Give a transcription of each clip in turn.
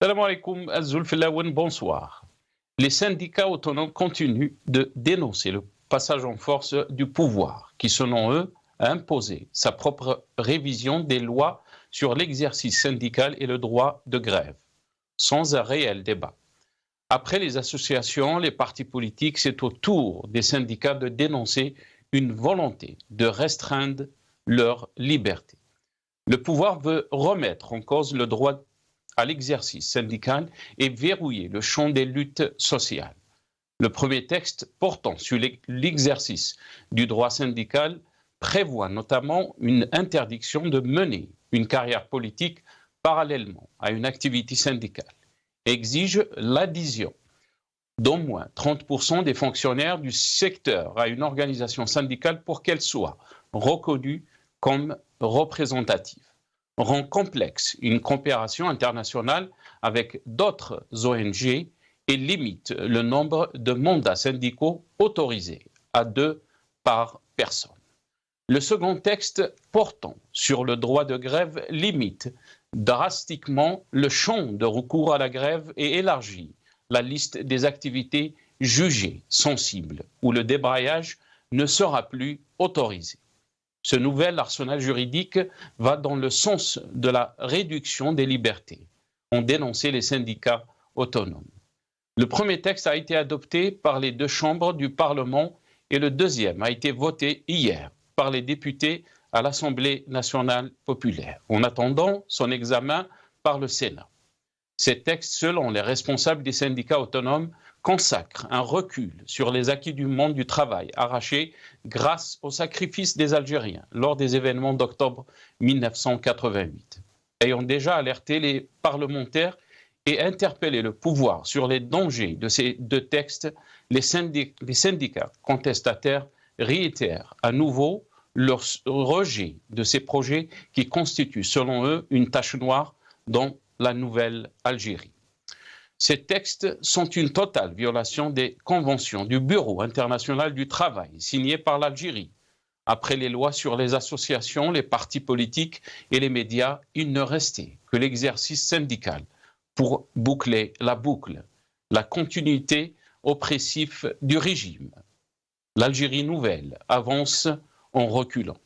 Salam alaikum, Azulfilaouen, bonsoir. Les syndicats autonomes continuent de dénoncer le passage en force du pouvoir qui, selon eux, a imposé sa propre révision des lois sur l'exercice syndical et le droit de grève, sans un réel débat. Après les associations, les partis politiques, c'est au tour des syndicats de dénoncer une volonté de restreindre leur liberté. Le pouvoir veut remettre en cause le droit à l'exercice syndical et verrouiller le champ des luttes sociales. Le premier texte portant sur l'exercice du droit syndical prévoit notamment une interdiction de mener une carrière politique parallèlement à une activité syndicale, exige l'adhésion d'au moins 30% des fonctionnaires du secteur à une organisation syndicale pour qu'elle soit reconnue comme représentative, rend complexe une coopération internationale avec d'autres ONG et limite le nombre de mandats syndicaux autorisés à 2 par personne. Le second texte portant sur le droit de grève limite drastiquement le champ de recours à la grève et élargit la liste des activités jugées sensibles où le débrayage ne sera plus autorisé. Ce nouvel arsenal juridique va dans le sens de la réduction des libertés, ont dénoncé les syndicats autonomes. Le premier texte a été adopté par les 2 chambres du Parlement et le deuxième a été voté hier par les députés à l'Assemblée nationale populaire, en attendant son examen par le Sénat. Ces textes, selon les responsables des syndicats autonomes, consacrent un recul sur les acquis du monde du travail arrachés grâce au sacrifice des Algériens lors des événements d'octobre 1988. Ayant déjà alerté les parlementaires et interpellé le pouvoir sur les dangers de ces 2 textes, les syndicats contestataires réitèrent à nouveau leur rejet de ces projets qui constituent, selon eux, une tache noire dans la nouvelle Algérie. Ces textes sont une totale violation des conventions du Bureau international du travail signées par l'Algérie. Après les lois sur les associations, les partis politiques et les médias, il ne restait que l'exercice syndical pour boucler la boucle, la continuité oppressive du régime. L'Algérie nouvelle avance en reculant.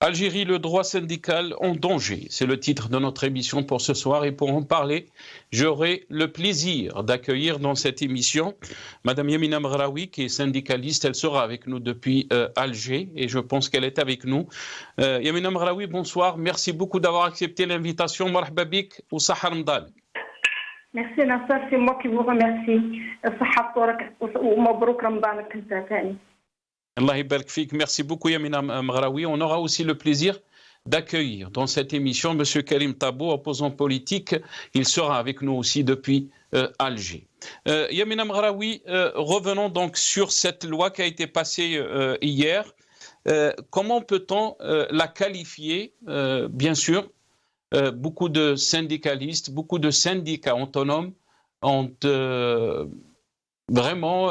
Algérie, le droit syndical en danger. C'est le titre de notre émission pour ce soir. Et pour en parler, j'aurai le plaisir d'accueillir dans cette émission Madame Yamina Mghraoui, qui est syndicaliste. Elle sera avec nous depuis Alger et je pense qu'elle est avec nous. Yamina Mghraoui, bonsoir. Merci beaucoup d'avoir accepté l'invitation. Marhaba bik ou Sahar Ramadan. Merci Nasser, c'est moi qui vous remercie. Allah yabarak fik. Merci beaucoup Yamina Mghraoui. On aura aussi le plaisir d'accueillir dans cette émission M. Karim Tabo, opposant politique. Il sera avec nous aussi depuis Alger. Yamina Mghraoui, revenons donc sur cette loi qui a été passée hier. Comment peut-on la qualifier? Bien sûr, beaucoup de syndicalistes, beaucoup de syndicats autonomes ont vraiment,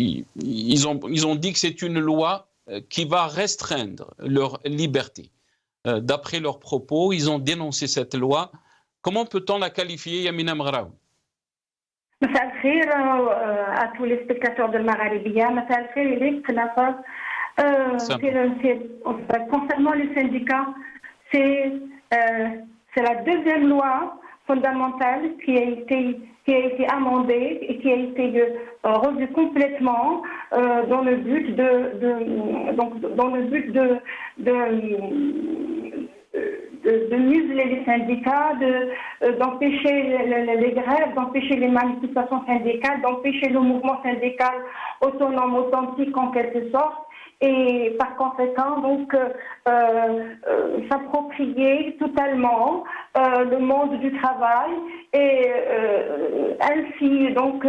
ils ont dit que c'est une loi qui va restreindre leur liberté. D'après leurs propos, ils ont dénoncé cette loi. Comment peut-on la qualifier, Yamina Mghraoui? مساء الخير à tous les spectateurs de Maghrébia. مساء الخير إليك نصر. Concernant les syndicats, c'est la deuxième loi fondamentale qui a été amendée et qui a été revue complètement dans le but museler les syndicats, d'empêcher les grèves, d'empêcher les manifestations syndicales, d'empêcher le mouvement syndical autonome, authentique en quelque sorte. Et par conséquent, donc, s'approprier totalement le monde du travail et ainsi, donc,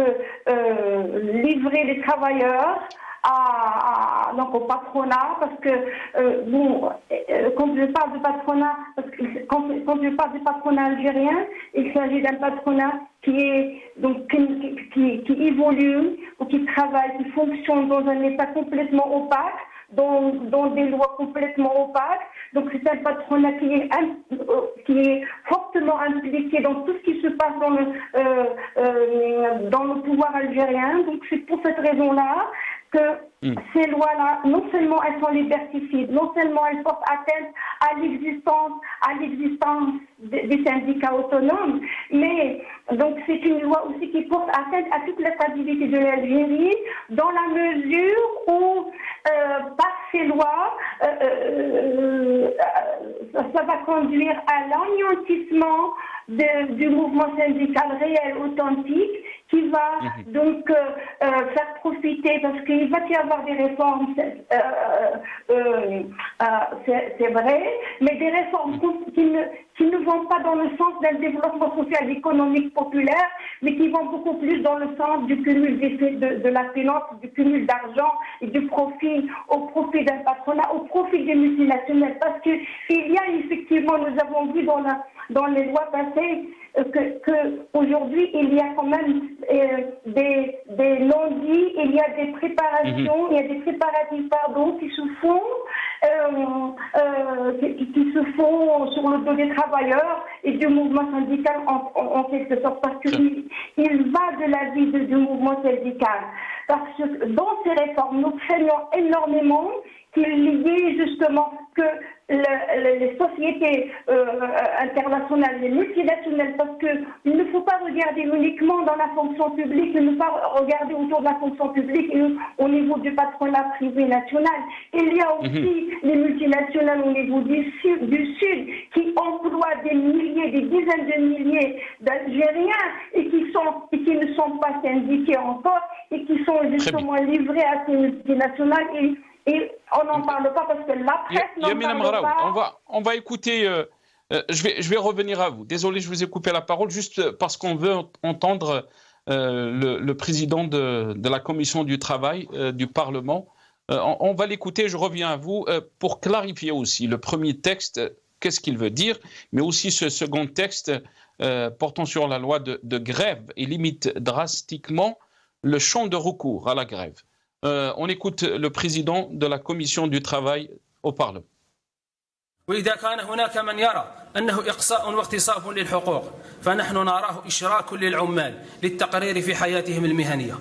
livrer les travailleurs donc au patronat, parce que quand je parle de patronat, quand je parle du patronat algérien, il s'agit d'un patronat qui est donc qui évolue ou qui travaille, qui fonctionne dans un état complètement opaque, dans des lois complètement opaques. Donc c'est un patronat qui est fortement impliqué dans tout ce qui se passe dans le pouvoir algérien. Donc c'est pour cette raison-là que ces lois-là, non seulement elles sont liberticides, non seulement elles portent atteinte à l'existence des syndicats autonomes, mais donc c'est une loi aussi qui porte atteinte à toute la stabilité de l'Algérie, dans la mesure où par ces lois, ça va conduire à l'anéantissement du mouvement syndical réel, authentique, qui va donc faire profiter, parce qu'il va y avoir des réformes, c'est vrai, mais des réformes qui ne vont pas dans le sens d'un développement social et économique populaire, mais qui vont beaucoup plus dans le sens du cumul de la finance, du cumul d'argent et du profit, au profit d'un patronat, au profit des multinationales. Parce qu'il y a effectivement, nous avons vu dans les lois passées, que aujourd'hui il y a quand même des non-dits, il y a des préparations, il y a des préparatifs qui se font sur le dos des travailleurs et du mouvement syndical en quelque sorte, parce qu'il va de la vie du mouvement syndical. Parce que dans ces réformes, nous craignons énormément qu'il y ait justement que les sociétés internationales, les multinationales, parce qu'il ne faut pas regarder uniquement dans la fonction publique, il ne faut pas regarder autour de la fonction publique et au niveau du patronat privé national. Il y a aussi les multinationales au niveau du Sud qui emploient des milliers, des dizaines de milliers d'Algériens et qui ne sont pas syndiqués encore et qui sont justement livrés à ces multinationales et on n'en parle pas parce que la presse n'en parle pas. On va écouter, je vais revenir à vous. Désolé, je vous ai coupé la parole, juste parce qu'on veut entendre le président de la commission du travail du Parlement. On va l'écouter, je reviens à vous pour clarifier aussi le premier texte, qu'est-ce qu'il veut dire, mais aussi ce second texte portant sur la loi de grève et limite drastiquement le champ de recours à la grève. On écoute le président de la commission du travail au Parlement. وإذا كان هناك من يرى أنه إقصاء واغتصاب للحقوق فنحن نراه إشراك للعمال للتقرير في حياتهم المهنية.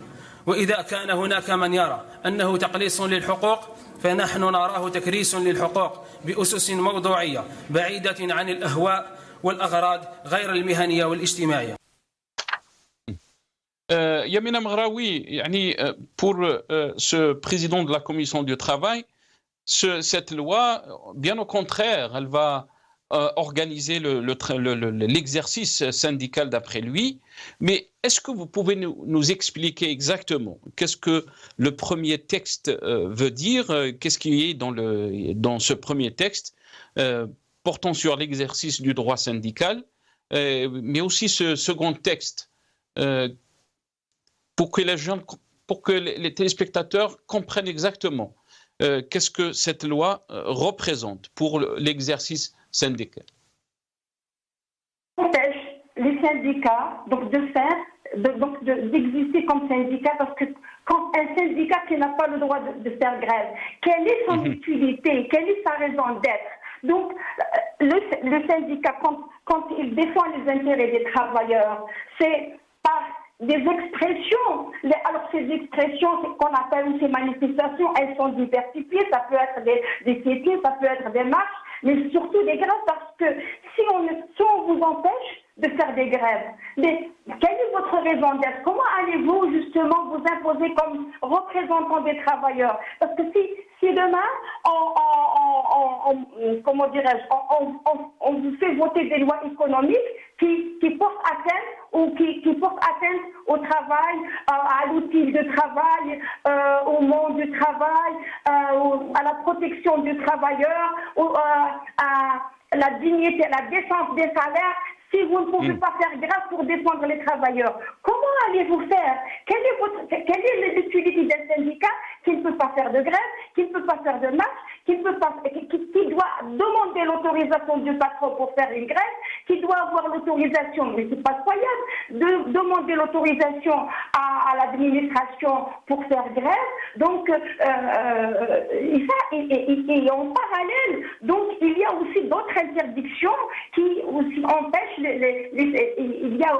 وإذا كان هناك من يرى أنه تقليص للحقوق فنحن نراه تكريس للحقوق بأسس موضوعية بعيدة عن الأهواء والأغراض غير المهنية والاجتماعية. Yamina Mghraoui, pour ce président de la commission du travail, cette loi, bien au contraire, elle va organiser l'exercice syndical d'après lui. Mais est-ce que vous pouvez nous expliquer exactement qu'est-ce que le premier texte veut dire, qu'est-ce qui est dans ce premier texte portant sur l'exercice du droit syndical, mais aussi ce second texte pour que les téléspectateurs comprennent exactement qu'est-ce que cette loi représente pour l'exercice syndical. Empêche les syndicats d'exister comme syndicat, parce que quand un syndicat qui n'a pas le droit de faire grève, quelle est son utilité, quelle est sa raison d'être? Donc le syndicat, quand il défend les intérêts des travailleurs, c'est par des expressions. Alors ces expressions, ce qu'on appelle ces manifestations, elles sont diversifiées. Ça peut être des piétines, ça peut être des marches, mais surtout des grèves, parce que si on vous empêche de faire des grèves, mais quelle est votre raison d'être? Comment allez-vous justement vous imposer comme représentant des travailleurs? Parce que si demain, comment dirais-je, on vous fait voter des lois économiques qui portent atteinte ou qui portent atteinte au travail, à l'outil de travail, au monde du travail, à la protection du travailleur, à la dignité, la défense des salaires. Si vous ne pouvez pas faire grève pour défendre les travailleurs, comment allez-vous faire? Quelle est l'utilité d'un syndicat qui ne peut pas faire de grève, qui ne peut pas faire de marche, qui doit demander l'autorisation du patron pour faire une grève, qui doit avoir l'autorisation, mais c'est pas croyable, de demander l'autorisation à l'administration pour faire grève. Donc, et en parallèle, donc il y a aussi d'autres interdictions qui aussi empêchent il y a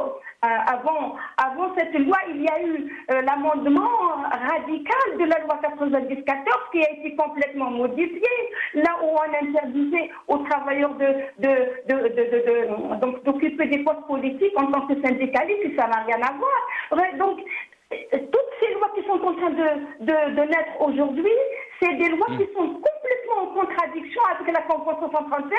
avant cette loi, il y a eu l'amendement radical de la loi 94 qui a été complètement modifié, là où on interdisait aux travailleurs d'occuper des postes politiques en tant que syndicalistes, et ça n'a rien à voir. Donc, toutes ces lois qui sont en train de naître aujourd'hui, c'est des lois qui sont complètement en contradiction avec la Convention 137,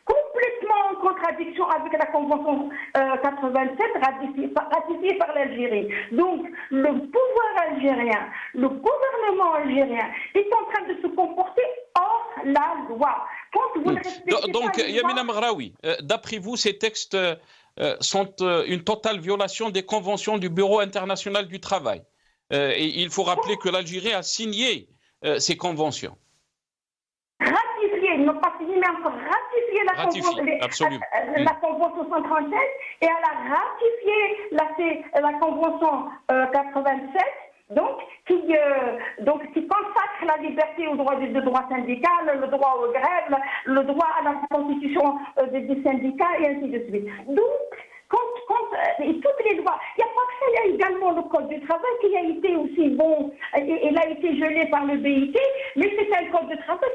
complètement en contradiction avec la Convention 87 ratifiée par l'Algérie. Donc, le pouvoir algérien, le gouvernement algérien est en train de se comporter hors la loi. Quand vous ne respectez Donc, pas Yamina Mghraoui, d'après vous, ces textes sont une totale violation des conventions du Bureau international du travail. Et il faut rappeler que l'Algérie a signé ces conventions. Ratifié, non pas signé, mais encore ratifié la Convention 137 et elle a ratifié la Convention 87. Donc, qui consacre la liberté le droit syndical, le droit aux grèves, le droit à la constitution des syndicats et ainsi de suite. Donc, toutes les lois, il n'y a pas que ça, il y a également le Code du travail qui a été aussi bon, et il a été gelé par le BIT, mais c'est un Code de travail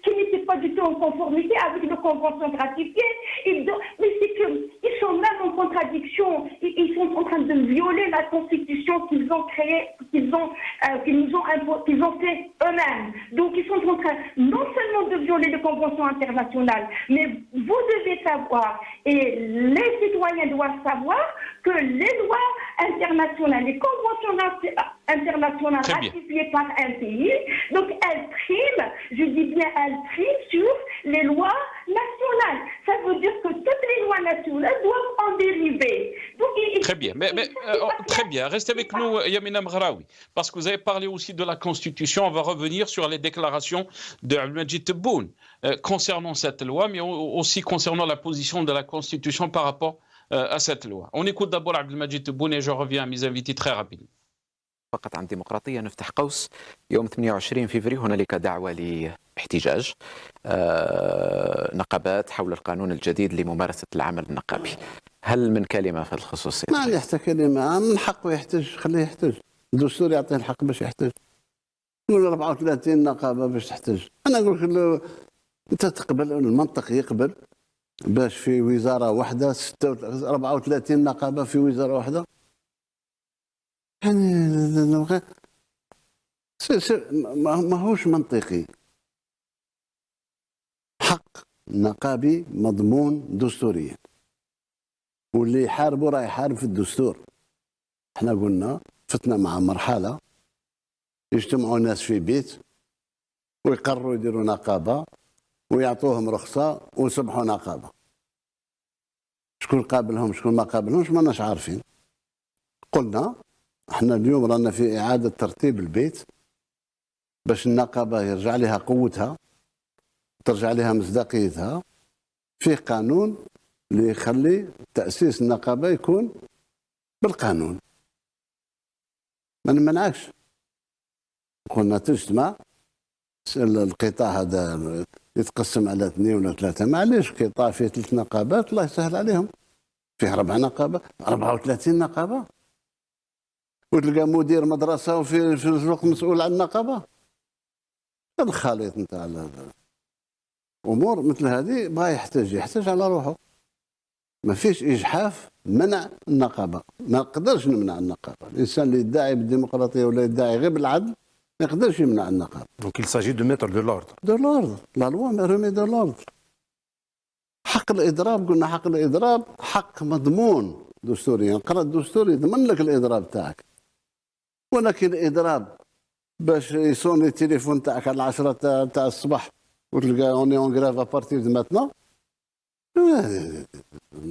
qui n'était pas du tout en conformité avec les conventions ratifiées. Mais c'est qu'ils sont même en contradiction, ils sont en train de violer la Constitution qu'ils ont créée, qu'ils ont fait eux-mêmes. Donc ils sont en train non seulement de violer les conventions internationales, mais vous devez savoir, et les citoyens doivent savoir que les lois internationales, les conventions internationales ratifiées par un pays, donc elles priment, je dis bien elles priment sur les lois nationales. Ça veut dire que toutes les lois nationales doivent en dériver. Donc, très bien, très bien. Restez avec nous, Yamina Mghraoui, parce que vous avez parlé aussi de la Constitution. On va revenir sur les déclarations de Abdelmadjid Tebboune concernant cette loi, mais aussi concernant la position de la Constitution par rapport à cette loi. On écoute d'abord Abdelmadjid Tebboune et je reviens à mes invités très rapidement. فقط عن ديمقراطية نفتح قوس يوم 28 فبراير هنالك دعوة لاحتجاج نقابات حول القانون الجديد لممارسة العمل النقابي. هل من كلمة في الخصوص؟ ما يحتاج كلمة، من حقه يحتج، خليه يحتج. الدستور يعطيه الحق باش يحتج. نقول 34 نقابة باش تحتج. أنا أقول له أنت تقبل، المنطق يقبل باش في وزارة واحدة 34 نقابة في وزارة واحدة. يعني ما هوش منطقي. حق نقابي مضمون دستوريا، واللي يحاربوا راه يحارب في الدستور. احنا قلنا فتنا مع مرحلة يجتمعوا ناس في بيت ويقرروا يديروا نقابة ويعطوهم رخصة ويصبحوا نقابة. شكون قابلهم شكون ما قابلهمش ماناش عارفين. قلنا احنا اليوم رانا في إعادة ترتيب البيت باش النقابة يرجع لها قوتها، ترجع لها مصداقيتها. فيه قانون اللي يخلي تأسيس النقابة يكون بالقانون. ما نمنعكش. قلنا تجتمع القطاع هذا يتقسم على 2 ولا 3، معليش قطاع فيه 3 نقابات الله يسهل عليهم، فيه 4 نقابات 34 نقابة، وتلقى مدير مدرسة وفي الوقت مسؤول عن النقابة. الخليط نتاع امور مثل هذه بغى يحتاج على روحه. ما فيش اجحاف منع النقابه، ما نقدرش نمنع النقابه. الانسان اللي يدعي بالديمقراطيه ولا يدعي غير بالعدل ما يقدرش يمنع النقابة. Donc il s'agit de mettre de l'ordre. دو لوردر، لا لوا ما رمي دو لوردر. حق الإضراب، قلنا حق الإضراب حق مضمون دستوريا، قرأ الدستور يضمن لك الإضراب تاعك. ولكن الإضراب باش يصوني التليفون تاعك على 10 تاع الصباح وتلقى اوني اون غراف ابارتير دو ماتنا،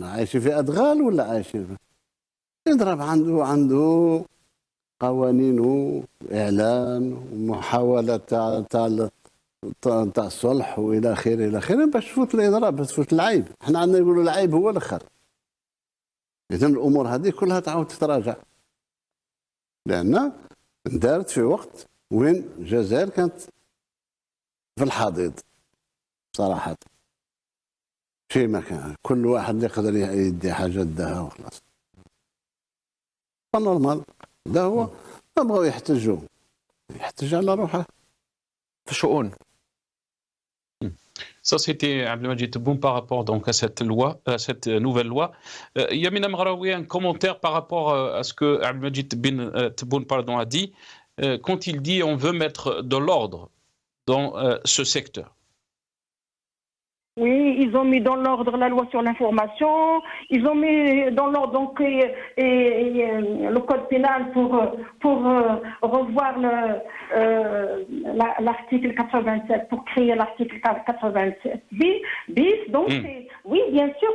عايشين في ادغال ولا عايشين في يضرب عنده قوانين واعلان ومحاوله تاع الصلح والى اخره الى اخره باش تفوت الاضراب، باش تفوت العيب. احنا عندنا يقولوا العيب هو الاخر. اذا الامور هذه كلها تعاود تتراجع، لان دارت في وقت وين الجزائر كانت في الحضيض صراحة. شيء ما كان، كل واحد يقدر يدي حاجة داها وخلاص. فنورمال، ده هو ما بغاو يحتجوا، يحتج على روحه في الشؤون. Ça, c'était Abdelmadjid Tebboune par rapport donc à cette loi, à cette nouvelle loi. Yamina Mraoui, un commentaire par rapport à ce que Abdelmadjid Tebboune a dit, quand il dit on veut mettre de l'ordre dans ce secteur. Oui, ils ont mis dans l'ordre la loi sur l'information, ils ont mis dans l'ordre donc le code pénal pour revoir l'article 87, pour créer l'article 87 bis. Donc oui, bien sûr,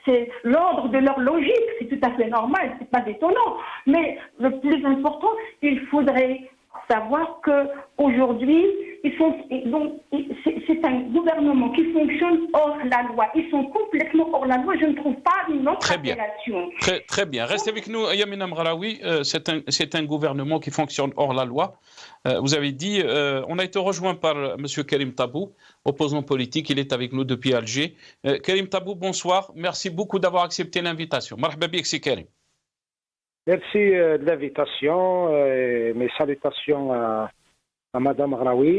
c'est l'ordre de leur logique, c'est tout à fait normal, c'est pas détonnant. Mais le plus important, il faudrait savoir qu'aujourd'hui, c'est un gouvernement qui fonctionne hors la loi. Ils sont complètement hors la loi. Je ne trouve pas une autre appellation. Très bien. Restez avec nous, Yamina Mraoui. C'est un gouvernement qui fonctionne hors la loi. Vous avez dit, on a été rejoint par M. Karim Tabou, opposant politique. Il est avec nous depuis Alger. Karim Tabou, bonsoir. Merci beaucoup d'avoir accepté l'invitation. Marhaba bik, c'est Karim. Merci de l'invitation et mes salutations à Mme Mraoui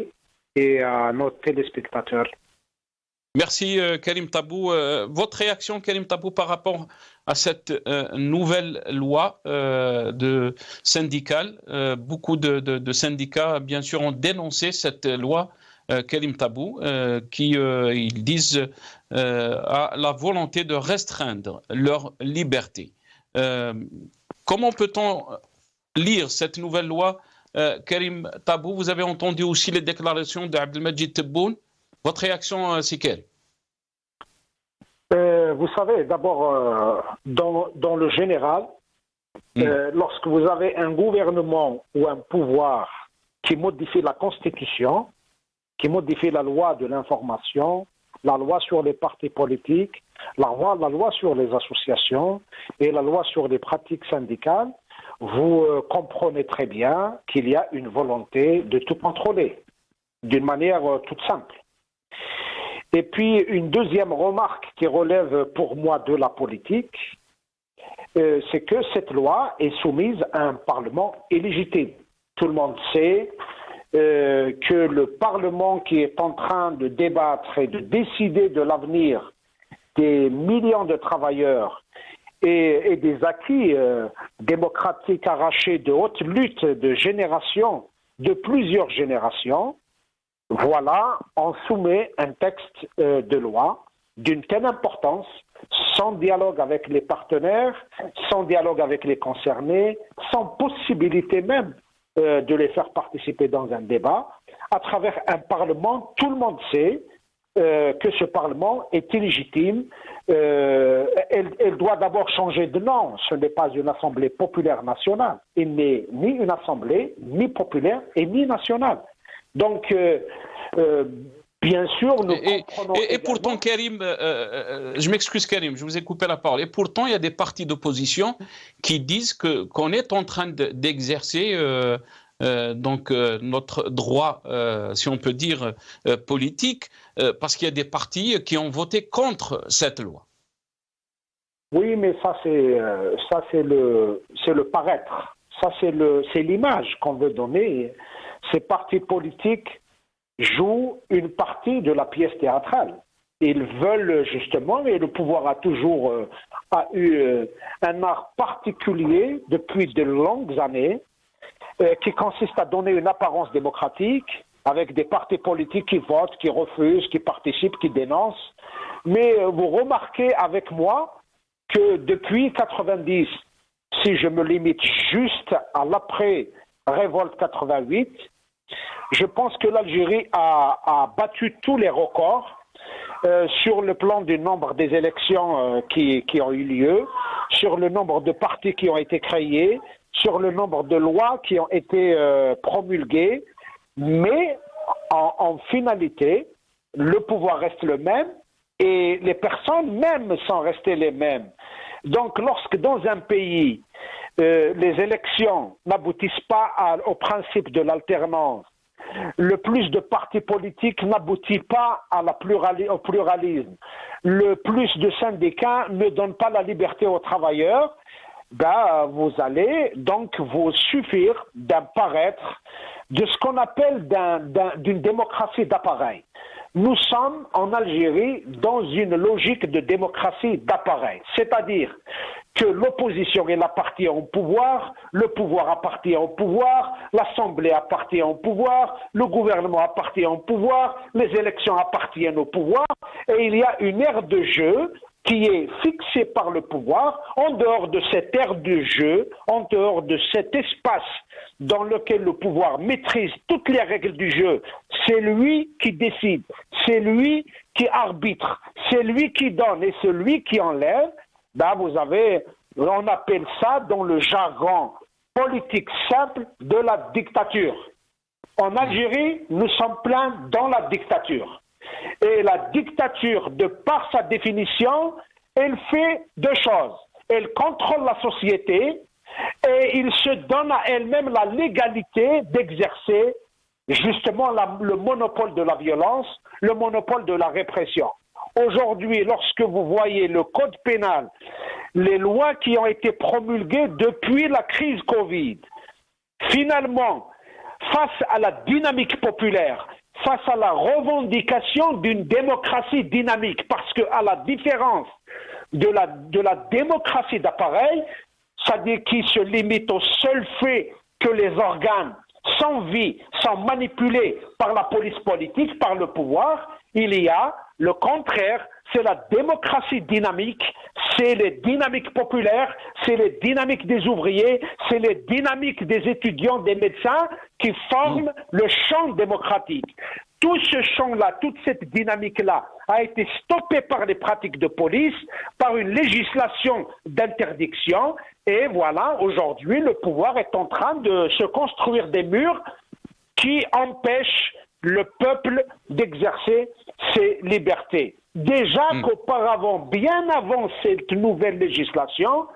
et à nos téléspectateurs. Merci Karim Tabou. Votre réaction, Karim Tabou, par rapport à cette nouvelle loi de syndicale. Beaucoup de syndicats, bien sûr, ont dénoncé cette loi, Karim Tabou, qui, ils disent, a la volonté de restreindre leur liberté. Comment peut-on lire cette nouvelle loi, Karim Tabou? Vous avez entendu aussi les déclarations d'Abdelmadjid Tebboune. Votre réaction, c'est quelle? Vous savez, d'abord, dans le général, lorsque vous avez un gouvernement ou un pouvoir qui modifie la Constitution, qui modifie la loi de l'information, la loi sur les partis politiques, la loi sur les associations et la loi sur les pratiques syndicales, vous comprenez très bien qu'il y a une volonté de tout contrôler, d'une manière toute simple. Et puis, une deuxième remarque qui relève pour moi de la politique, c'est que cette loi est soumise à un Parlement illégitime. Tout le monde sait que le Parlement qui est en train de débattre et de décider de l'avenir des millions de travailleurs et des acquis démocratiques arrachés de haute lutte de générations, de plusieurs générations, voilà, on soumet un texte de loi d'une telle importance, sans dialogue avec les partenaires, sans dialogue avec les concernés, sans possibilité même de les faire participer dans un débat, à travers un Parlement. Tout le monde sait que ce Parlement est illégitime. Elle doit d'abord changer de nom. Ce n'est pas une Assemblée populaire nationale. Il n'est ni une Assemblée, ni populaire, et ni nationale. Donc, bien sûr, nous comprenons... Et pourtant, Karim, je m'excuse Karim, je vous ai coupé la parole. Et pourtant, il y a des partis d'opposition qui disent qu'on est en train d'exercer notre droit, si on peut dire, politique, parce qu'il y a des partis qui ont voté contre cette loi. Oui, mais ça c'est le paraître. Ça c'est l'image qu'on veut donner. Ces partis politiques jouent une partie de la pièce théâtrale. Ils veulent justement, et le pouvoir a toujours eu un art particulier depuis de longues années, qui consiste à donner une apparence démocratique avec des partis politiques qui votent, qui refusent, qui participent, qui dénoncent. Mais vous remarquez avec moi que depuis 90, si je me limite juste à l'après-révolte 88, je pense que l'Algérie a battu tous les records sur le plan du nombre des élections qui ont eu lieu, sur le nombre de partis qui ont été créés, sur le nombre de lois qui ont été promulguées, mais en finalité, le pouvoir reste le même et les personnes même sont restées les mêmes. Donc lorsque dans un pays, les élections n'aboutissent pas au principe de l'alternance, le plus de partis politiques n'aboutit pas au pluralisme, le plus de syndicats ne donnent pas la liberté aux travailleurs, vous allez donc vous suffire d'un paraître de ce qu'on appelle d'une démocratie d'appareil. Nous sommes en Algérie dans une logique de démocratie d'appareil, c'est-à-dire que l'opposition est la partie au pouvoir, le pouvoir appartient au pouvoir, l'Assemblée appartient au pouvoir, le gouvernement appartient au pouvoir, les élections appartiennent au pouvoir, et il y a une ère de jeu qui est fixée par le pouvoir. En dehors de cette ère de jeu, en dehors de cet espace dans lequel le pouvoir maîtrise toutes les règles du jeu, c'est lui qui décide, c'est lui qui arbitre, c'est lui qui donne et c'est lui qui enlève. On appelle ça dans le jargon politique simple de la dictature. En Algérie, nous sommes pleins dans la dictature. Et la dictature, de par sa définition, elle fait deux choses. Elle contrôle la société et il se donne à elle-même la légalité d'exercer justement le monopole de la violence, le monopole de la répression. Aujourd'hui, lorsque vous voyez le code pénal, les lois qui ont été promulguées depuis la crise Covid, finalement, face à la dynamique populaire, face à la revendication d'une démocratie dynamique, parce qu'à la différence de la démocratie d'appareil, c'est-à-dire qui se limite au seul fait que les organes sans vie sont manipulés par la police politique, par le pouvoir, il y a le contraire, c'est la démocratie dynamique, c'est les dynamiques populaires, c'est les dynamiques des ouvriers, c'est les dynamiques des étudiants, des médecins qui forment le champ démocratique. Tout ce champ-là, toute cette dynamique-là a été stoppée par les pratiques de police, par une législation d'interdiction. Et voilà, aujourd'hui, le pouvoir est en train de se construire des murs qui empêchent le peuple d'exercer ses libertés. Déjà qu'auparavant, bien avant cette nouvelle législation,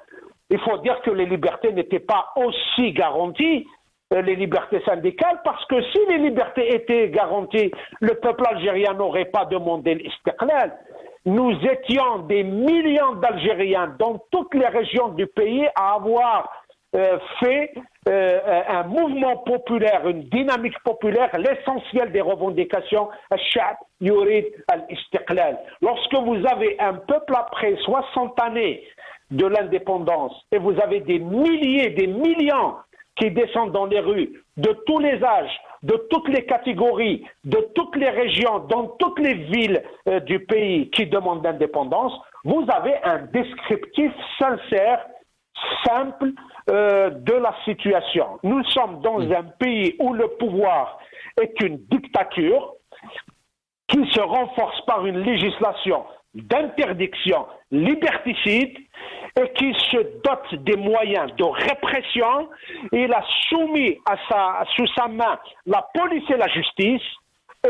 il faut dire que les libertés n'étaient pas aussi garanties, les libertés syndicales, parce que si les libertés étaient garanties, le peuple algérien n'aurait pas demandé l'istiqlal. Nous étions des millions d'Algériens dans toutes les régions du pays à avoir fait un mouvement populaire, une dynamique populaire, l'essentiel des revendications, al-Sha'b yurid al-istiqlal. Lorsque vous avez un peuple après 60 années de l'indépendance et vous avez des milliers, des millions qui descendent dans les rues, de tous les âges, de toutes les catégories, de toutes les régions, dans toutes les villes du pays qui demandent l'indépendance, vous avez un descriptif sincère, simple de la situation. Nous sommes dans un pays où le pouvoir est une dictature qui se renforce par une législation d'interdiction liberticide et qui se dote des moyens de répression. Il a soumis sous sa main la police et la justice.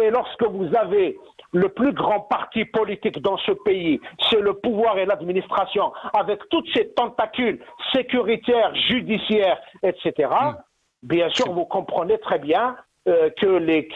Et lorsque vous avez le plus grand parti politique dans ce pays, c'est le pouvoir et l'administration, avec toutes ces tentacules sécuritaires, judiciaires, etc., bien sûr, vous comprenez très bien que les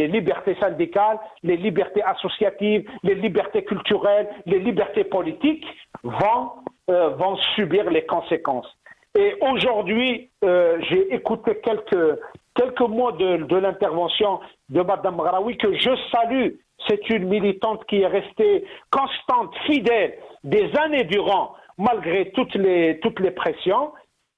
libertés syndicales, les libertés associatives, les libertés culturelles, les libertés politiques vont subir les conséquences. Et aujourd'hui, j'ai écouté quelques mots de l'intervention de Mme Mghraoui que je salue. C'est une militante qui est restée constante, fidèle, des années durant, malgré toutes les pressions.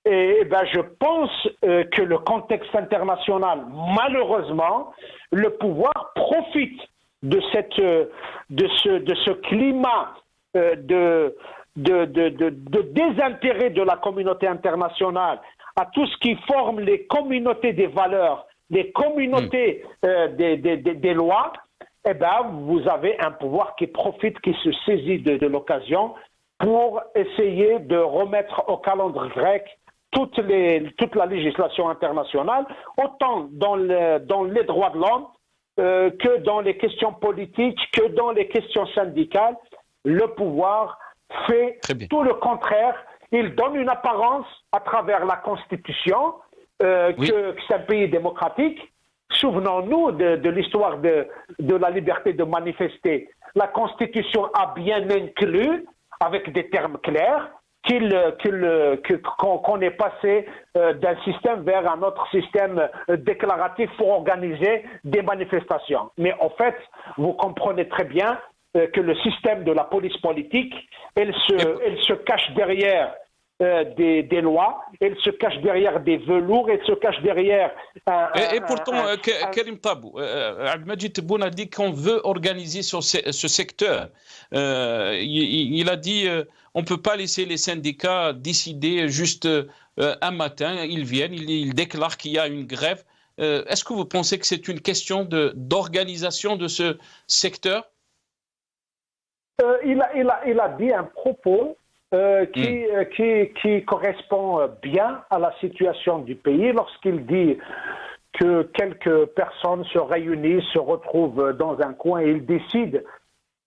Et ben, je pense que le contexte international, malheureusement, le pouvoir profite de ce climat de désintérêt de la communauté internationale à tout ce qui forme les communautés des valeurs, les communautés des lois. Eh ben, vous avez un pouvoir qui profite, qui se saisit de l'occasion pour essayer de remettre au calendrier grec toute la législation internationale, autant dans les droits de l'homme que dans les questions politiques, que dans les questions syndicales. Le pouvoir fait tout le contraire. Il donne une apparence à travers la Constitution que c'est un pays démocratique. Souvenons-nous de l'histoire de la liberté de manifester. La Constitution a bien inclus, avec des termes clairs, qu'on est passé d'un système vers un autre système déclaratif pour organiser des manifestations. Mais en fait, vous comprenez très bien que le système de la police politique, elle se cache derrière des lois, elle se cache derrière des velours, elle se cache derrière... Et pourtant, Karim Tabou, Abdelmadjid Tebboune a dit qu'on veut organiser ce secteur. Il a dit on ne peut pas laisser les syndicats décider juste un matin, ils viennent, ils déclarent qu'il y a une grève. Est-ce que vous pensez que c'est une question d'organisation de ce secteur? Il a dit un propos qui correspond bien à la situation du pays lorsqu'il dit que quelques personnes se réunissent, se retrouvent dans un coin et ils décident.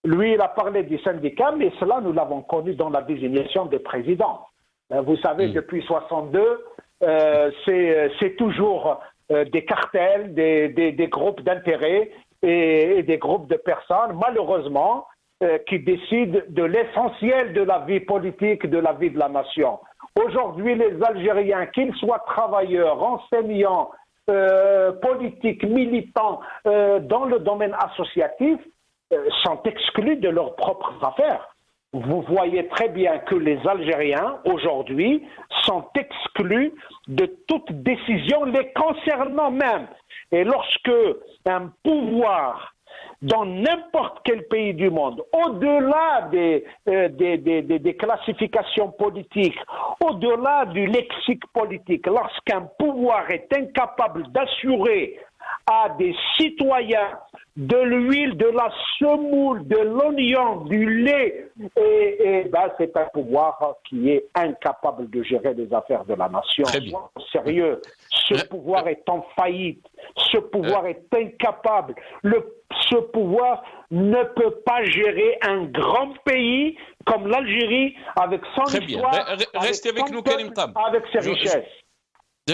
Lui, il a parlé du syndicat, mais cela, nous l'avons connu dans la désignation des présidents. Vous savez, depuis 1962, c'est toujours des cartels, des groupes d'intérêt et des groupes de personnes, malheureusement, qui décident de l'essentiel de la vie politique, de la vie de la nation. Aujourd'hui, les Algériens, qu'ils soient travailleurs, enseignants, politiques, militants, dans le domaine associatif, sont exclus de leurs propres affaires. Vous voyez très bien que les Algériens, aujourd'hui, sont exclus de toute décision les concernant même. Et lorsque un pouvoir dans n'importe quel pays du monde, au-delà des classifications politiques, au-delà du lexique politique, lorsqu'un pouvoir est incapable d'assurer à des citoyens de l'huile, de la semoule, de l'oignon, du lait, c'est un pouvoir qui est incapable de gérer les affaires de la nation. Sérieux, ce pouvoir est en faillite, ce pouvoir est incapable. Ce pouvoir ne peut pas gérer un grand pays comme l'Algérie avec son histoire, restez avec nous, Karim Tab. Avec ses richesses.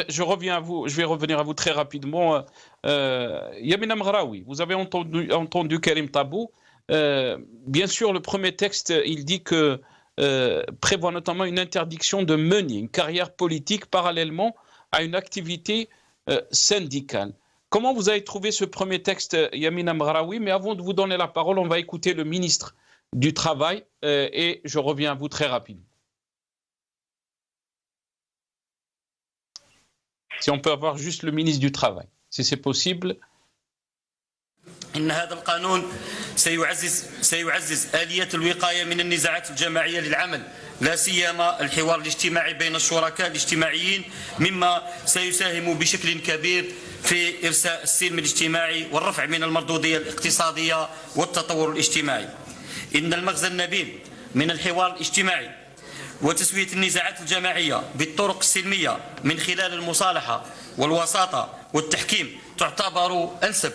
Je reviens à vous, je vais revenir à vous très rapidement. Yamina Mghraoui, vous avez entendu Karim Tabou. Bien sûr, le premier texte, il dit que prévoit notamment une interdiction de mener une carrière politique parallèlement à une activité syndicale. Comment vous avez trouvé ce premier texte, Yamina Mghraoui? Mais avant de vous donner la parole, on va écouter le ministre du Travail et je reviens à vous très rapidement. Si on peut avoir juste le ministre du Travail, si c'est possible. إن هذا القانون سيعزز آليات الوقاية من النزاعات الجماعية للعمل، لا سيما الحوار الاجتماعي بين الشركاء الاجتماعيين، مما سيساهم بشكل كبير في إرساء السلم الاجتماعي والرفع من المردودية الاقتصادية والتطور الاجتماعي. إن المغزى النبيل من الحوار الاجتماعي وتسوية النزاعات الجماعية بالطرق السلمية من خلال المصالحة والوساطة والتحكيم تعتبر أنسب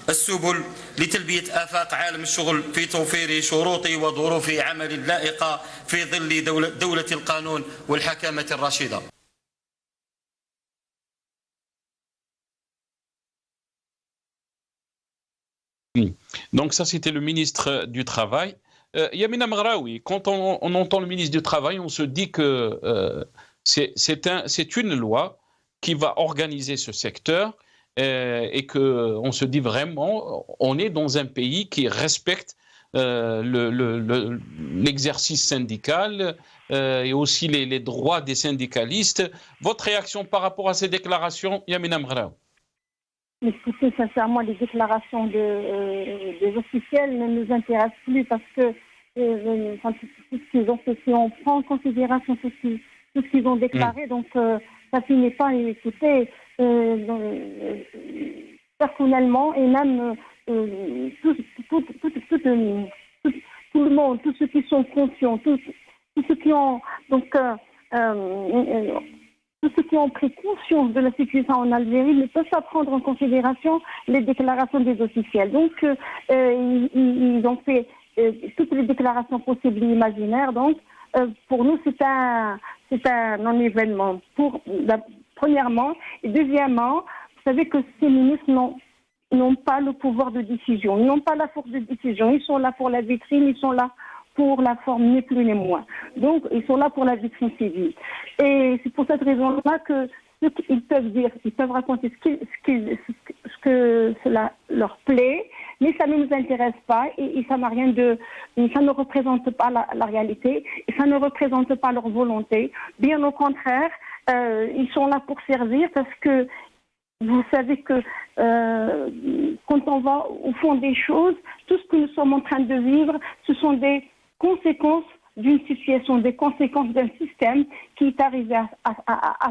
السبل لتلبية آفاق عالم الشغل في توفير شروط وظروف عمل لائقة في ظل دولة القانون والحكامة الرشيدة. Donc ça, c'était le ministre du Travail. Yamina Mghraoui, quand on entend le ministre du Travail, on se dit que c'est une loi qui va organiser ce secteur et qu'on se dit vraiment, on est dans un pays qui respecte l'exercice syndical et aussi les droits des syndicalistes. Votre réaction par rapport à ces déclarations, Yamina Mghraoui? Écoutez, sincèrement, les déclarations des officiels ne nous intéressent plus parce que tout ce qu'ils ont fait, si on prend en considération tout ce qu'ils ont déclaré, donc ça finit pas. Écoutez, personnellement, et même tout le monde, tous ceux qui sont conscients, tous ceux qui ont tous ceux qui ont pris conscience de la situation en Algérie ne peuvent pas prendre en considération les déclarations des officiels. Donc, ils ont fait toutes les déclarations possibles et imaginaires. Donc, pour nous, c'est un non-événement. Premièrement. Et deuxièmement, vous savez que ces ministres n'ont pas le pouvoir de décision. Ils n'ont pas la force de décision. Ils sont là pour la vitrine, ils sont là pour la forme, ni plus ni moins. Donc, ils sont là pour la vitrine civile. Et c'est pour cette raison-là que ce qu'ils peuvent dire, ils peuvent raconter ce que cela leur plaît, mais ça ne nous intéresse pas et ça n'a rien de, ça ne représente pas la réalité, et ça ne représente pas leur volonté. Bien au contraire, ils sont là pour servir parce que vous savez que quand on va au fond des choses, tout ce que nous sommes en train de vivre, ce sont des conséquences d'une situation, des conséquences d'un système qui est arrivé à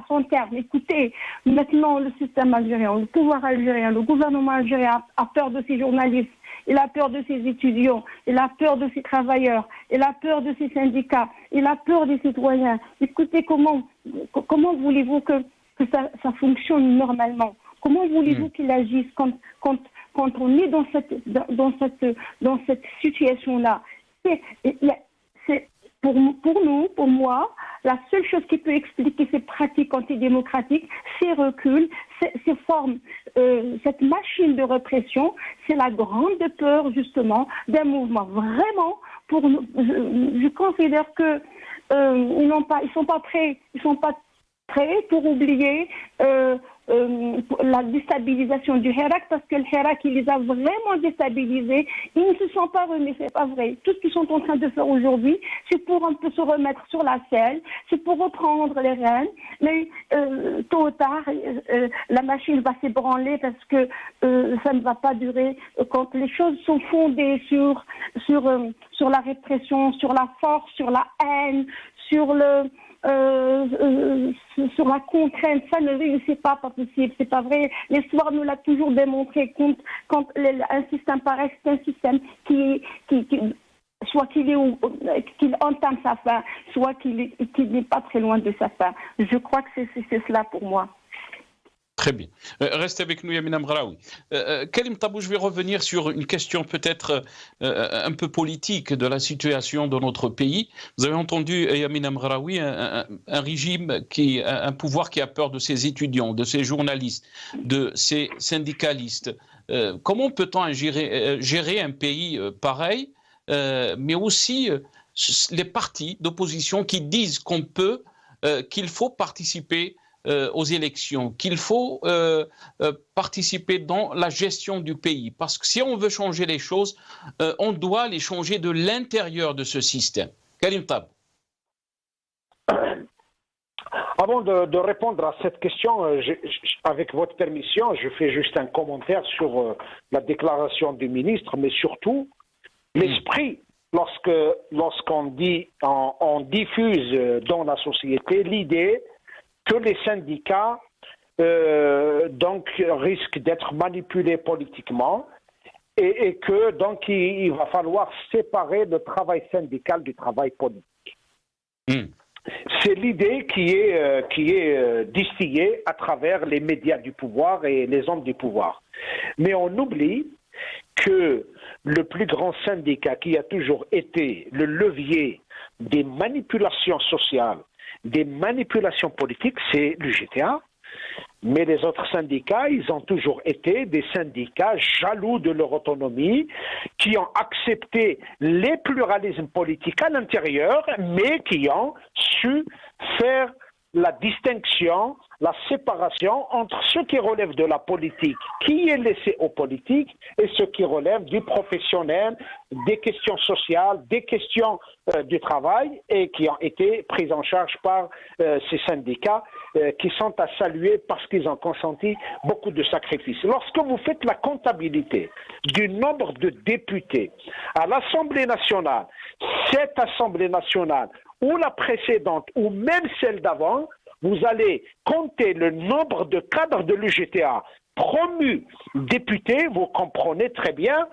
son terme. Écoutez, maintenant le système algérien, le pouvoir algérien, le gouvernement algérien a peur de ses journalistes, il a peur de ses étudiants, il a peur de ses travailleurs, il a peur de ses syndicats, il a peur des citoyens. Écoutez, comment voulez-vous que ça fonctionne normalement? Comment voulez-vous qu'il agisse quand on est dans cette situation-là? C'est pour moi, la seule chose qui peut expliquer ces pratiques antidémocratiques, ces reculs, ces formes, cette machine de répression, c'est la grande peur justement d'un mouvement. Vraiment, je considère que ils sont pas prêts pour oublier la déstabilisation du Hirak, parce que le Hirak, il les a vraiment déstabilisés. Ils ne se sont pas remis, c'est pas vrai. Tout ce qu'ils sont en train de faire aujourd'hui, c'est pour un peu se remettre sur la selle, c'est pour reprendre les rênes, mais tôt ou tard, la machine va s'ébranler parce que ça ne va pas durer. Quand les choses sont fondées sur la répression, sur la force, sur la haine, sur sur la contrainte, ça ne c'est pas possible, c'est pas vrai. L'histoire nous l'a toujours démontré. Quand un système pareil, c'est un système qui soit qu'il entame sa fin, soit qu'il n'est pas très loin de sa fin. Je crois que c'est cela pour moi. Très bien. Restez avec nous, Yamina Mghraoui. Karim Tabou, je vais revenir sur une question peut-être un peu politique de la situation de notre pays. Vous avez entendu, Yamina Mghraoui, un régime, un pouvoir qui a peur de ses étudiants, de ses journalistes, de ses syndicalistes. Comment peut-on gérer un pays pareil, mais aussi les partis d'opposition qui disent qu'il faut participer aux élections, qu'il faut participer dans la gestion du pays. Parce que si on veut changer les choses, on doit les changer de l'intérieur de ce système. Karim Tab. Avant de répondre à cette question, avec votre permission, je fais juste un commentaire sur la déclaration du ministre, mais surtout l'esprit lorsqu'on diffuse dans la société l'idée que les syndicats donc risquent d'être manipulés politiquement et que donc il va falloir séparer le travail syndical du travail politique. C'est l'idée qui est distillée à travers les médias du pouvoir et les hommes du pouvoir. Mais on oublie que le plus grand syndicat qui a toujours été le levier des manipulations sociales, des manipulations politiques, c'est l'UGTA. Mais les autres syndicats, ils ont toujours été des syndicats jaloux de leur autonomie, qui ont accepté les pluralismes politiques à l'intérieur, mais qui ont su faire la distinction la séparation entre ce qui relève de la politique, qui est laissé aux politiques, et ce qui relève du professionnel, des questions sociales, des questions du travail, et qui ont été prises en charge par ces syndicats qui sont à saluer parce qu'ils ont consenti beaucoup de sacrifices. Lorsque vous faites la comptabilité du nombre de députés à l'Assemblée nationale, cette Assemblée nationale, ou la précédente, ou même celle d'avant, vous allez compter le nombre de cadres de l'UGTA promus députés, vous comprenez très bien,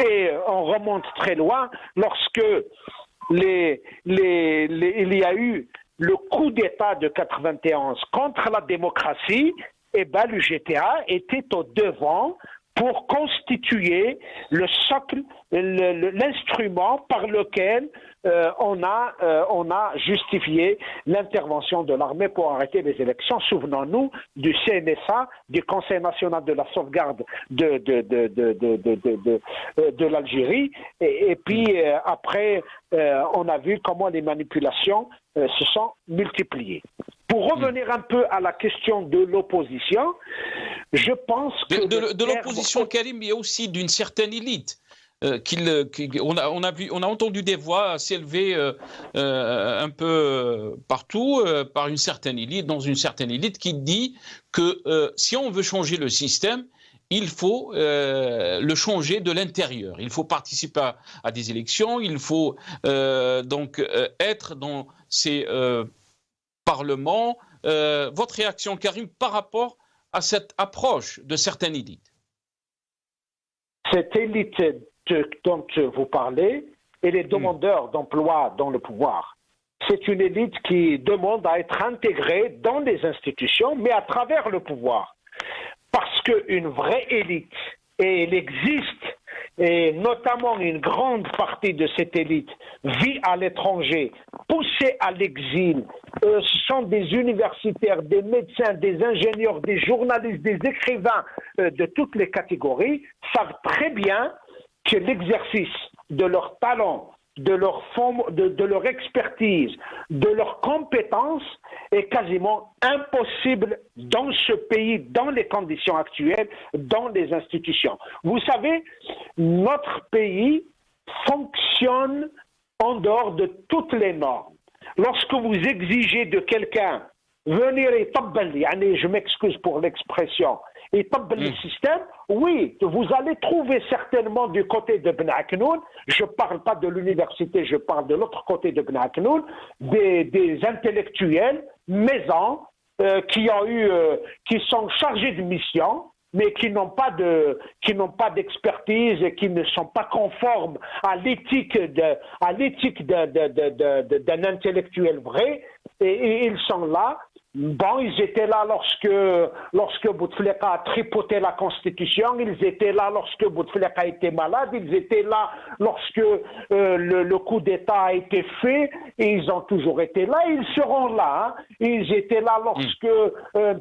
et on remonte très loin, lorsque il y a eu le coup d'État de 91 contre la démocratie, eh ben, l'UGTA était au devant pour constituer le socle, l'instrument par lequel on a justifié l'intervention de l'armée pour arrêter les élections. Souvenons-nous du CNSA, du Conseil national de la sauvegarde de l'Algérie, et puis après, on a vu comment les manipulations se sont multipliées. Pour revenir un peu à la question de l'opposition, je pense que... De l'opposition, Karim, il y a aussi d'une certaine élite. On a entendu des voix s'élever un peu partout par une certaine élite, dans une certaine élite qui dit que si on veut changer le système, il faut le changer de l'intérieur. Il faut participer à des élections, il faut donc être dans ces parlements. Votre réaction, Karim, par rapport à cette approche de certaines élites? Cette élite dont vous parlez et les demandeurs d'emploi dans le pouvoir. C'est une élite qui demande à être intégrée dans les institutions, mais à travers le pouvoir. Parce qu'une vraie élite, et elle existe, et notamment une grande partie de cette élite vit à l'étranger, poussée à l'exil, sont des universitaires, des médecins, des ingénieurs, des journalistes, des écrivains de toutes les catégories, savent très bien que l'exercice de leur talent, de leur expertise, de leurs compétences est quasiment impossible dans ce pays, dans les conditions actuelles, dans les institutions. Vous savez, notre pays fonctionne en dehors de toutes les normes. Lorsque vous exigez de quelqu'un venir et tabbali, je m'excuse pour l'expression, et tabbali le système, oui, vous allez trouver certainement du côté de Ben Aknoun, je ne parle pas de l'université, je parle de l'autre côté de Ben Aknoun, des intellectuels maisons qui sont chargés de mission, mais qui n'ont pas d'expertise et qui ne sont pas conformes à l'éthique d'un intellectuel vrai, et ils sont là. Bon, ils étaient là lorsque Bouteflika a tripoté la Constitution, ils étaient là lorsque Bouteflika était malade, ils étaient là lorsque le coup d'État a été fait, et ils ont toujours été là, et ils seront là. Hein. Ils étaient là lorsque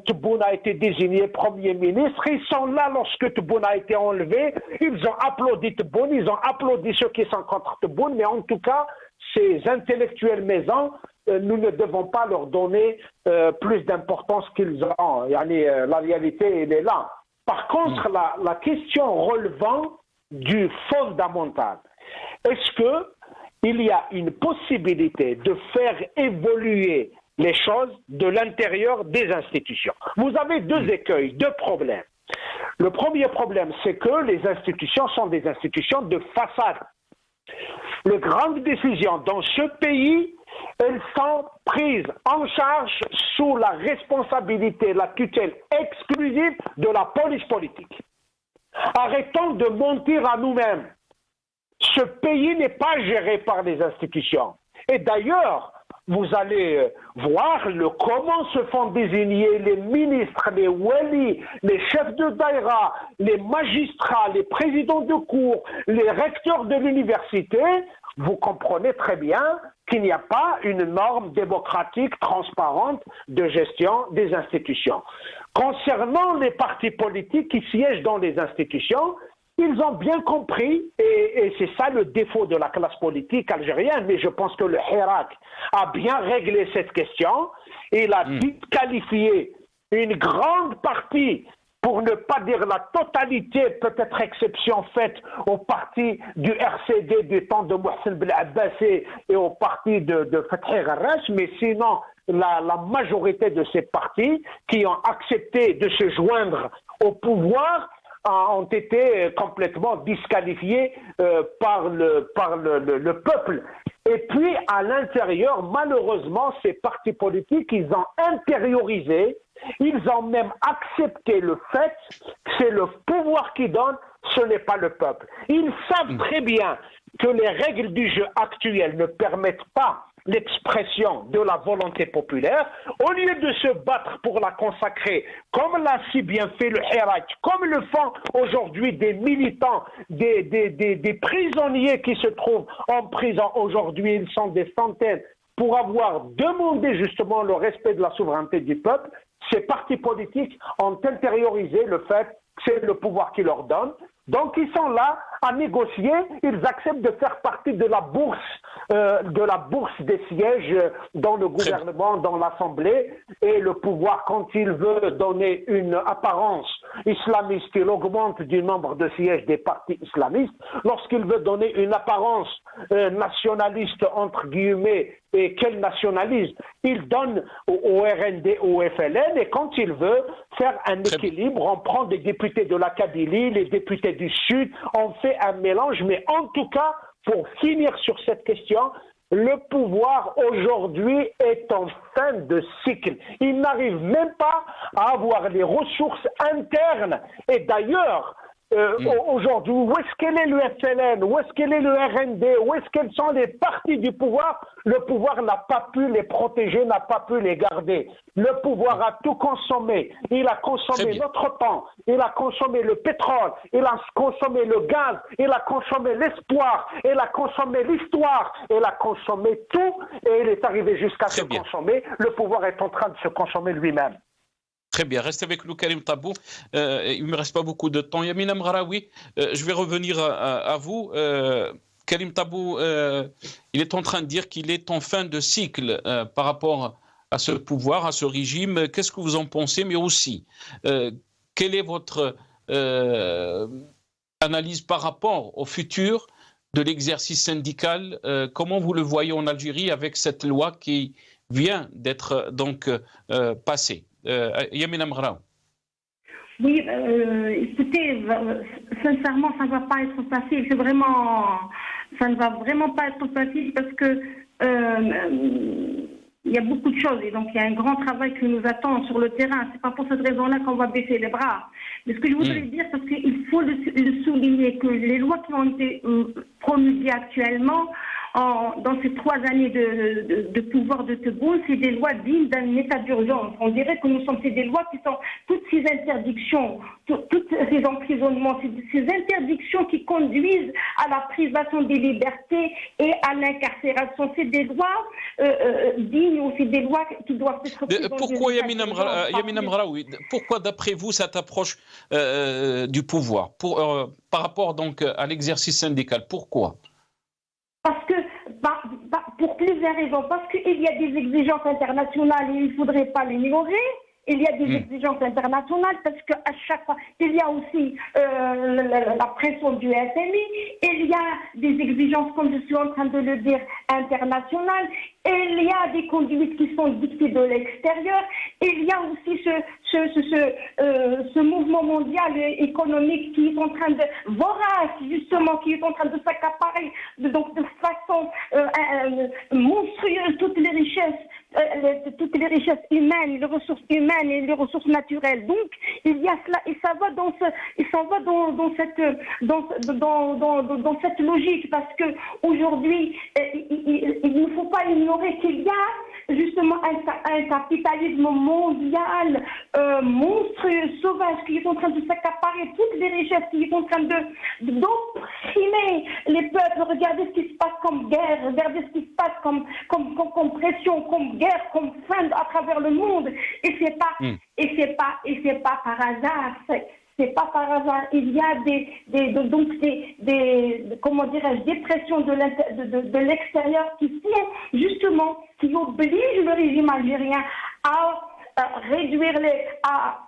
Tebboune a été désigné Premier ministre, ils sont là lorsque Tebboune a été enlevé, ils ont applaudi Tebboune, ils ont applaudi ceux qui sont contre Tebboune, mais en tout cas, ces intellectuels maisons, nous ne devons pas leur donner plus d'importance qu'ils ont. La réalité, elle est là. Par contre, la question relevant du fondamental, est-ce qu'il y a une possibilité de faire évoluer les choses de l'intérieur des institutions? Vous avez deux écueils, deux problèmes. Le premier problème, c'est que les institutions sont des institutions de façade. Les grandes décisions dans ce pays, elles sont prises en charge sous la responsabilité, la tutelle exclusive de la police politique. Arrêtons de mentir à nous-mêmes. Ce pays n'est pas géré par les institutions. Et d'ailleurs, vous allez voir comment se font désigner les ministres, les walis, les chefs de daïra, les magistrats, les présidents de cour, les recteurs de l'université. Vous comprenez très bien qu'il n'y a pas une norme démocratique transparente de gestion des institutions. Concernant les partis politiques qui siègent dans les institutions, ils ont bien compris, et c'est ça le défaut de la classe politique algérienne, mais je pense que le Hirak a bien réglé cette question. Il a disqualifié une grande partie, pour ne pas dire la totalité, peut-être exception faite au parti du RCD du temps de Mohsen Ben Abbassi et au parti de Fethi Garrash, mais sinon la majorité de ces partis qui ont accepté de se joindre au pouvoir ont été complètement disqualifiés par le peuple. Et puis, à l'intérieur, malheureusement, ces partis politiques, ils ont intériorisé, ils ont même accepté le fait que c'est le pouvoir qui donne, ce n'est pas le peuple. Ils savent très bien que les règles du jeu actuelles ne permettent pas l'expression de la volonté populaire. Au lieu de se battre pour la consacrer, comme l'a si bien fait le Hirak, comme le font aujourd'hui des militants, des prisonniers qui se trouvent en prison aujourd'hui, ils sont des centaines, pour avoir demandé justement le respect de la souveraineté du peuple, ces partis politiques ont intériorisé le fait que c'est le pouvoir qui leur donne. Donc ils sont là à négocier, ils acceptent de faire partie de la bourse des sièges dans le gouvernement, dans l'Assemblée, et le pouvoir, quand il veut donner une apparence islamiste, il augmente du nombre de sièges des partis islamistes. Lorsqu'il veut donner une apparence nationaliste, entre guillemets, et quel nationalisme, il donne au RND, au FLN, et quand il veut faire un équilibre, on prend des députés de la Kabylie, les députés du Sud, on fait un mélange, mais en tout cas, pour finir sur cette question, le pouvoir aujourd'hui est en fin de cycle. Il n'arrive même pas à avoir les ressources internes. Et d'ailleurs, aujourd'hui, où est-ce qu'elle est le FLN, où est-ce qu'elle est le RND, où est-ce qu'elles sont les partis du pouvoir? Le pouvoir n'a pas pu les protéger, n'a pas pu les garder. Le pouvoir a tout consommé. Il a consommé notre temps, il a consommé le pétrole, il a consommé le gaz, il a consommé l'espoir, il a consommé l'histoire, il a consommé tout et il est arrivé jusqu'à se consommer. Le pouvoir est en train de se consommer lui-même. Très bien, restez avec nous Karim Tabou. Il ne me reste pas beaucoup de temps. Yamina Mghraoui, je vais revenir à vous. Karim Tabou, il est en train de dire qu'il est en fin de cycle par rapport à ce pouvoir, à ce régime. Qu'est-ce que vous en pensez? Mais aussi, quelle est votre analyse par rapport au futur de l'exercice syndical? Comment vous le voyez en Algérie avec cette loi qui vient d'être donc passée? Yamina Mghraoui. Oui, écoutez, sincèrement, ça ne va pas être facile. Ça ne va vraiment pas être facile parce que il y a beaucoup de choses et donc il y a un grand travail qui nous attend sur le terrain. C'est pas pour cette raison-là qu'on va baisser les bras. Mais ce que je voudrais dire, parce qu'il faut le souligner, que les lois qui ont été promulguées actuellement dans ces 3 années de pouvoir de Tebboune, c'est des lois dignes d'un état d'urgence. On dirait que c'est des lois qui sont toutes ces interdictions, toutes ces emprisonnements, ces interdictions qui conduisent à la privation des libertés et à l'incarcération. C'est des lois dignes ou c'est des lois qui doivent être prises. Pourquoi, Yamina Mghraoui, pourquoi d'après vous cette approche du pouvoir par rapport donc à l'exercice syndical? Pourquoi? Parce que, pour plusieurs raisons, parce qu'il y a des exigences internationales et il ne faudrait pas les ignorer. Il y a des exigences internationales parce qu'à chaque fois, il y a aussi la pression du FMI, il y a des exigences, comme je suis en train de le dire, internationales, il y a des conduites qui sont dictées de l'extérieur, il y a aussi ce mouvement mondial économique qui est en train de, vorace justement, qui est en train de s'accaparer donc de façon monstrueuse toutes les richesses humaines, les ressources humaines et les ressources naturelles. Donc il y a cela et ça va dans cette logique parce que aujourd'hui il ne faut pas ignorer qu'il y a justement un capitalisme mondial monstrueux, sauvage qui est en train de s'accaparer toutes les richesses, qui est en train d'opprimer les peuples. Regardez ce qui se passe comme guerre, regardez ce qui se passe comme pression, comme guerre, comme faim à travers le monde. Et c'est pas par hasard. C'est pas par hasard. Il y a des pressions de l'extérieur qui obligent le régime algérien à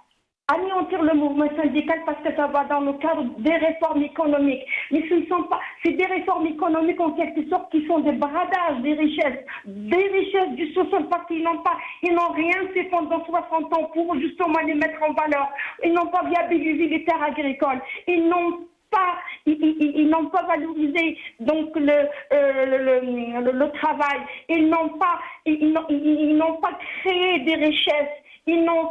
anéantir le mouvement syndical parce que ça va dans le cadre des réformes économiques. Mais ce ne sont pas, c'est des réformes économiques en quelque sorte qui sont des bradages des richesses du sous-sol parce qu'ils n'ont rien fait pendant 60 ans pour justement les mettre en valeur. Ils n'ont pas viabilisé les terres agricoles. Ils n'ont pas valorisé donc le travail. Ils n'ont pas créé des richesses. Ils n'ont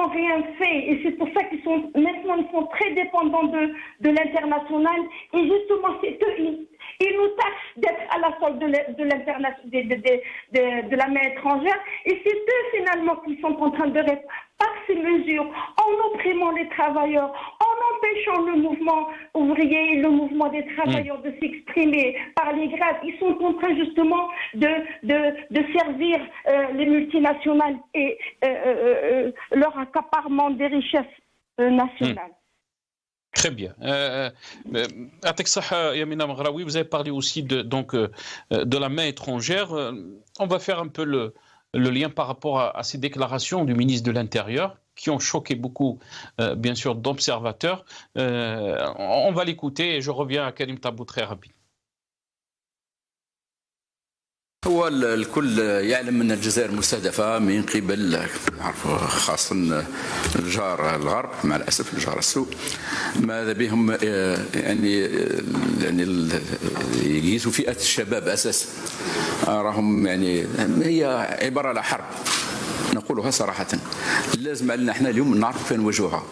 rien fait et c'est pour ça qu'ils sont maintenant ils sont très dépendants de l'international et justement c'est eux ils nous taxent d'être à la solde de la main étrangère et c'est eux finalement qui sont en train de rester par ces mesures, en opprimant les travailleurs, en empêchant le mouvement ouvrier, le mouvement des travailleurs de s'exprimer par les grèves. Ils sont en train justement de servir les multinationales et leur accaparement des richesses nationales. Très bien. Atek Saha, Yamina Maghraoui, vous avez parlé aussi de la main étrangère. On va faire un peu le lien par rapport à ces déclarations du ministre de l'Intérieur qui ont choqué beaucoup, bien sûr, d'observateurs. On va l'écouter et je reviens à Karim Tabou très rapide. هو الكل يعلم أن الجزائر مستهدفة من قبل خاصة الجار الغرب مع الأسف الجار السوء ماذا بهم يعني يقيسوا فئة الشباب أساسا راهم يعني هي عبارة على حرب نقولها صراحة لازم علينا احنا اليوم نعرف فين نواجهوها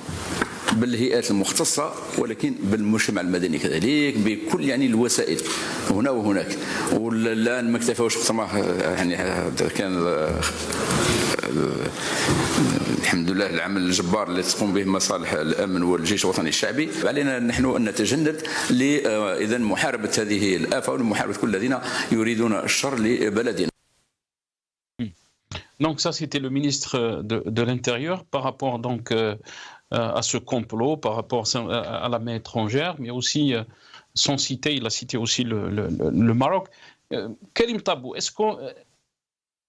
بالهيئات المختصة ولكن بالمجتمع المدني كذلك بكل يعني الوسائل هنا وهناك والآن ما اكتفوش يعني كان الحمد لله العمل الجبار اللي تقوم به مصالح الأمن والجيش الوطني الشعبي علينا نحن أن نتجند إذن محاربة هذه الآفة ومحاربة كل الذين يريدون الشر لبلدنا. Donc ça, c'était le ministre de l'Intérieur par rapport donc à ce complot, par rapport à la main étrangère, mais aussi sans citer, il a cité aussi le Maroc. Karim Tabou,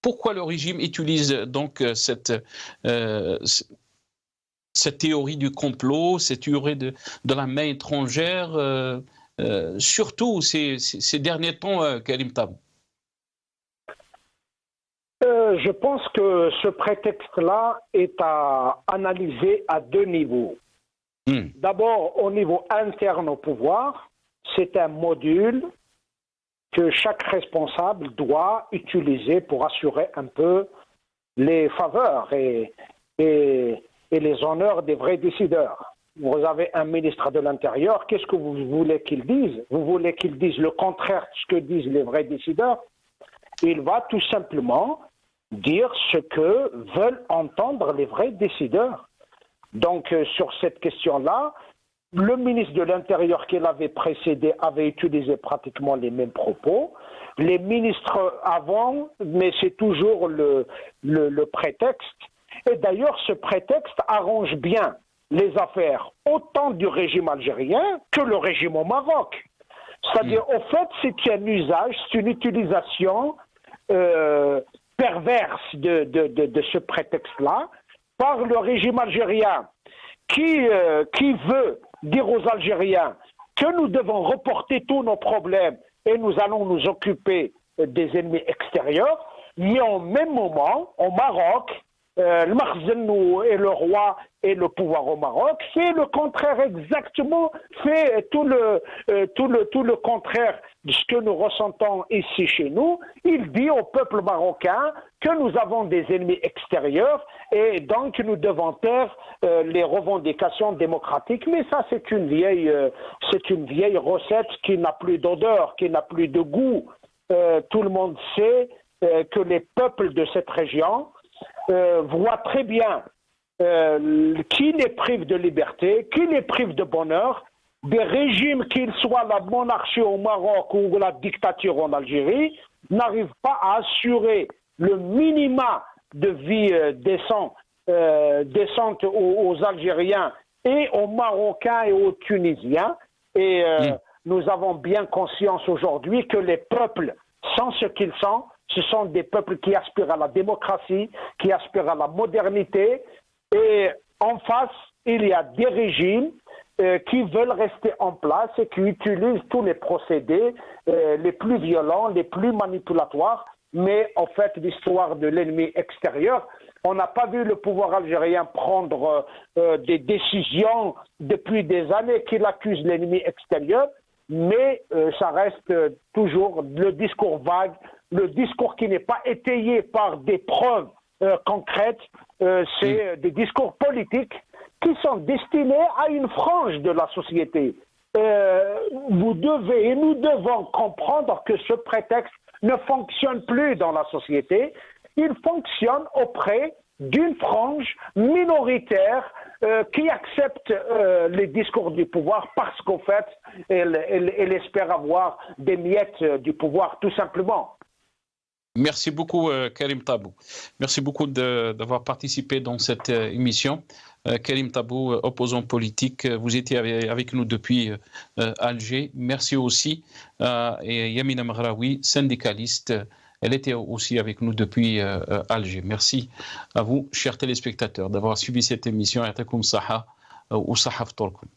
pourquoi le régime utilise donc cette théorie du complot, cette théorie de la main étrangère, surtout ces derniers temps, Karim Tabou? Je pense que ce prétexte-là est à analyser à deux niveaux. D'abord, au niveau interne au pouvoir, c'est un module que chaque responsable doit utiliser pour assurer un peu les faveurs et les honneurs des vrais décideurs. Vous avez un ministre de l'Intérieur, qu'est-ce que vous voulez qu'il dise? Vous voulez qu'il dise le contraire de ce que disent les vrais décideurs? Il va tout simplement dire ce que veulent entendre les vrais décideurs. Donc, sur cette question-là, le ministre de l'Intérieur qui l'avait précédé avait utilisé pratiquement les mêmes propos. Les ministres avant, mais c'est toujours le prétexte. Et d'ailleurs, ce prétexte arrange bien les affaires autant du régime algérien que le régime au Maroc. C'est-à-dire, au fait, c'est un usage, c'est une utilisation perverse de ce prétexte-là par le régime algérien qui veut dire aux Algériens que nous devons reporter tous nos problèmes et nous allons nous occuper des ennemis extérieurs, mais en même moment, au Maroc, le Makhzen et le roi et le pouvoir au Maroc fait le contraire exactement, fait tout le contraire de ce que nous ressentons ici chez nous. Il dit au peuple marocain que nous avons des ennemis extérieurs et donc nous devons taire les revendications démocratiques. Mais ça, c'est une vieille recette qui n'a plus d'odeur, qui n'a plus de goût. Tout le monde sait que les peuples de cette région voient très bien qui les prive de liberté, qui les prive de bonheur, des régimes, qu'ils soient la monarchie au Maroc ou la dictature en Algérie, n'arrivent pas à assurer le minima de vie décente aux Algériens et aux Marocains et aux Tunisiens. Et nous avons bien conscience aujourd'hui que les peuples sont ce qu'ils sont Ce sont des peuples qui aspirent à la démocratie, qui aspirent à la modernité. Et en face, il y a des régimes qui veulent rester en place et qui utilisent tous les procédés les plus violents, les plus manipulatoires. Mais en fait, l'histoire de l'ennemi extérieur, on n'a pas vu le pouvoir algérien prendre des décisions depuis des années qu'il accuse l'ennemi extérieur, mais ça reste toujours le discours vague, le discours qui n'est pas étayé par des preuves concrètes, c'est des discours politiques qui sont destinés à une frange de la société. Vous devez et nous devons comprendre que ce prétexte ne fonctionne plus dans la société. Il fonctionne auprès d'une frange minoritaire qui accepte les discours du pouvoir parce qu'en fait, elle espère avoir des miettes du pouvoir, tout simplement. Merci beaucoup, Karim Tabou. Merci beaucoup d'avoir participé dans cette émission. Karim Tabou, opposant politique, vous étiez avec nous depuis Alger. Merci aussi à Yamina Maghraoui, syndicaliste. Elle était aussi avec nous depuis Alger. Merci à vous, chers téléspectateurs, d'avoir suivi cette émission. Yatakoum Saha ou Saha Ftorkoum.